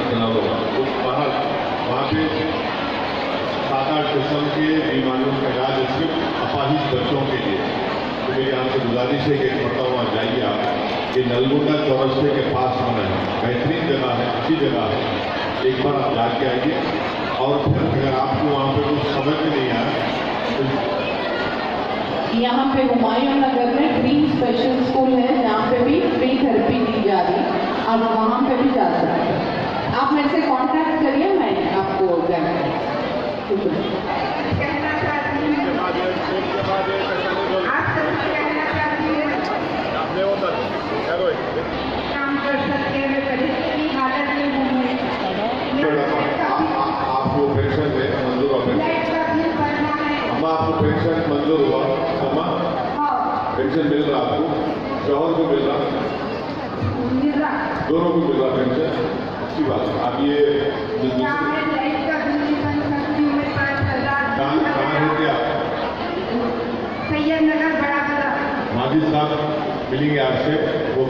चुनाव होगा, उस बाहर वहाँ पे 7-8 किस्म के बीमारियों का इलाज सिर्फ अपाहिज बच्चों के लिए। तो मेरी आपसे गुजारिश है कि एक मरतबा जाइए आप, ये नलगुंडा चौरस्ते के पास होना है, बेहतरीन जगह है, अच्छी जगह है, एक बार आप जाके आइए। और फिर अगर आपको वहाँ पे कुछ समझ में नहीं आया तो यहाँ पे हुमायूं नगर में ड्रीम स्पेशल स्कूल है, जहाँ पे भी फ्री थेरेपी दी जा रही है, आप वहाँ पे भी जा सकते हैं। आप मेरे से कांटेक्ट करिए, मैं आपको गाइड काम कर सकते हैं। परिस्थिति हालत में आपको पेंशन है मंजूर हुआ? अम्मा आपको पेंशन मंजूर हुआ? अम्मा पेंशन मिल रहा आपको? शौहर को मिल रहा? दोनों को मिल रहा पेंशन? अच्छी बात है। आप ये कहाँ है क्या? सैयदनगर बड़ा बड़ा माजिद साहब मिलेंगे आपसे, वो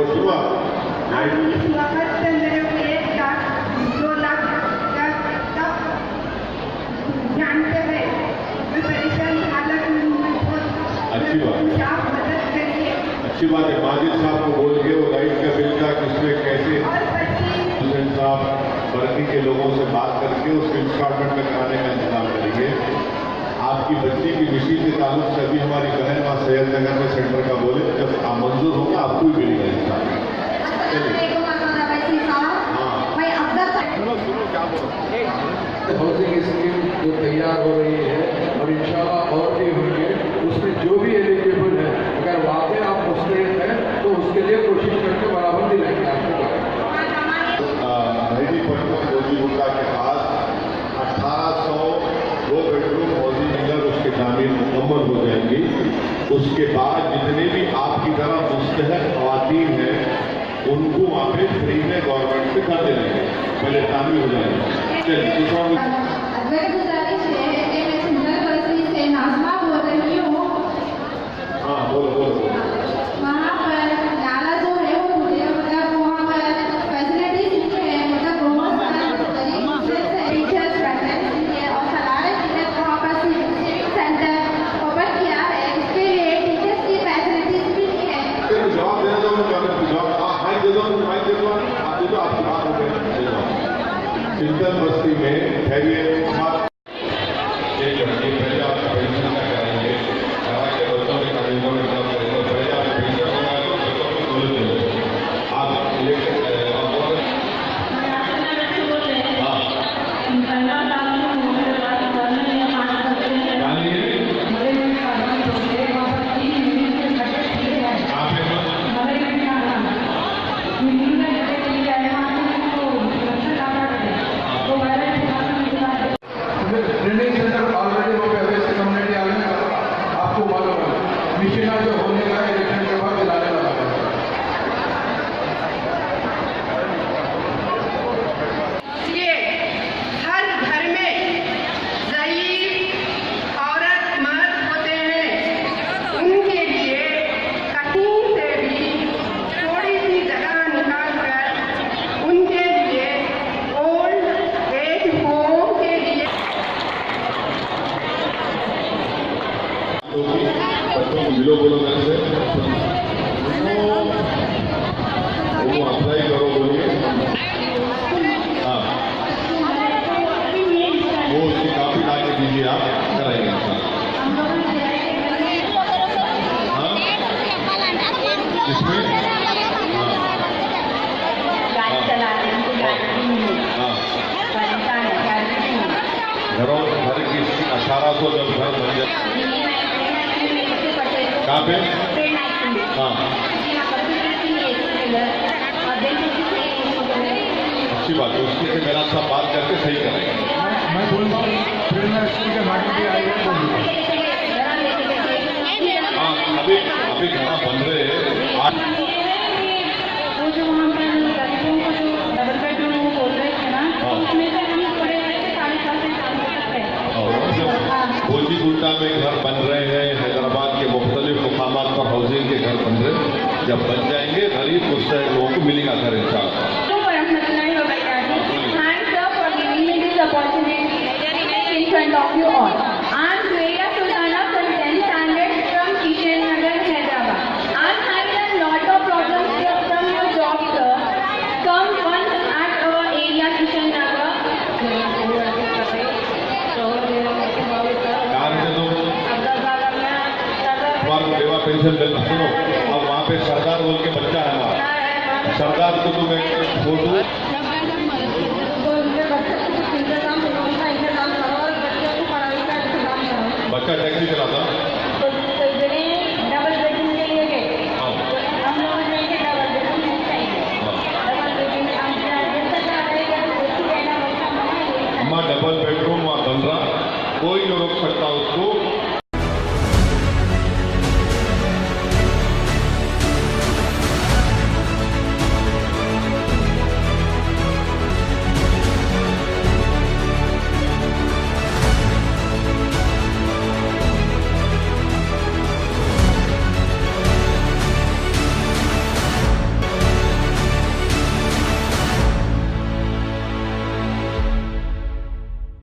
शुरू जानते हैं मैं परेशान हालत में हूँ। अच्छी बात है, आप मदद करिए। अच्छी बात है। माजिद साहब को बोल के वो लाइट का बिल का किसमें कैसे हुसैन साहब वर्दी के लोगों से बात करके उसको इंस्टॉलमेंट में कराने का इंतजाम करेंगे। आपकी बच्ची की विषय के ताल्लुक से अभी हमारी बहन वहाँ सैयदनगर में सेंटर का बोले, जब आप मंजूर होगा आपको ही मिलेगा इंशाल्लाह। हाउसिंग स्कीम जो तैयार हो रही है और इंशाल्लाह और भी होंगे, उसमें जो भी एलिजिबल है, अगर वाकई आप मुस्तैद हैं तो उसके लिए कोशिश करके बराबर दिलाएंगे आपको। मेहदीपट्टनम गोजीगुंडा के पास 1802 बेडरूम हाउसिंग मिलर उसके तामीर मुकम्मल हो जाएंगी। उसके बाद जितने भी आपकी तरह मुस्तहक ख़वातीन हैं उनको वहाँ पे फ्री में गवर्नमेंट से कर देंगे, पहले तामीर हो जाएंगे। चलिए दूसरा गुजारिश है कि मैं सुंदर बस्ती से नाज़मा बोल रही हूँ। हाँ बोलो बोलो बोलो। वहाँ पर नाला जो है वो मुझे मतलब वहाँ पर फैसिलिटीज नहीं है, मतलब बहुत सारे टीचर्स वैकेंसी है और सलाह वहाँ पर सिविक सेंटर ओपन किया है, इसके लिए टीचर्स की फैसिलिटीज भी नहीं है। जवाब दे दो, जवाब माइक दे दो, माइक दे दो, आप दे दो, आपकी बात हो गई। चिंतन बस्ती में खैरिए पहले आप पेंशन का कराएंगे, करा के बच्चों के कागजों में सब करेंगे, पहले आप पेंशन बना दो, बच्चों को खोल देंगे। आप ट्रेनिंग सेंटर ऑलरेडी हो गया वैसे कम्युनिटी आने का आपको मालूम है, मिशिना जो होने का इलेक्शन के बाद दिलाने वाला है। ये हर घर में ज़ईफ़ औरत मर्द होते हैं, उनके लिए कहीं से भी थोड़ी सी जगह निकाल कर उनके लिए ओल्ड एज होम के लिए बच्चों को मिलो बोलो मेरे से, वो अप्लाई करो बोलिए। हाँ वो उसकी काफी ला के दीजिए, आप कराएंगे। हाँ इसमें घरों घर की 1800 जब घर बन जाए कहाँ पे? हाँ अच्छी बात है, उसकी से मेरा साथ बात करके सही करेंगे। मैं बोलता हूँ प्रेरणा स्कूल के माटी भी आई है। हाँ अभी घना बन रहे हैं। वो जो वहाँ पर लड़कियों को जो डबल बेडरूम वो बोल रहे थे ना, तो उसमें से हम पड़े हुए थे 40 साल से काम कर सकते हैं। गोजीगुंडा में घर बन रहे हैं, हैदराबाद के मुख्तलिफ मुकामात पर हाउसिंग के घर बन रहे हैं, जब बन जाएंगे गरीब मुस्तहक लोगों को मिलेगा घर इंशाअल्लाह। log you on. I'm Zuwaira Sultana from 10th standard from Kishan Nagar, Hyderabad. I'm having a lot of problems from your job, sir. Come once at our area, Kishan Nagar. देवा पेंशन देना सुनो। अब वहाँ पे सरदार बोल के बच्चा है हमारा, सरदार को तुम एक फोटो बच्चा टैक्सी चलाता डबल बेडरूम के लिए गए, हम लोग डबल बेडरूम नहीं चाहिए, डबल बेडरूम अम्मा डबल बेडरूम वहाँ बन रहा, कोई नहीं रोक सकता उसको।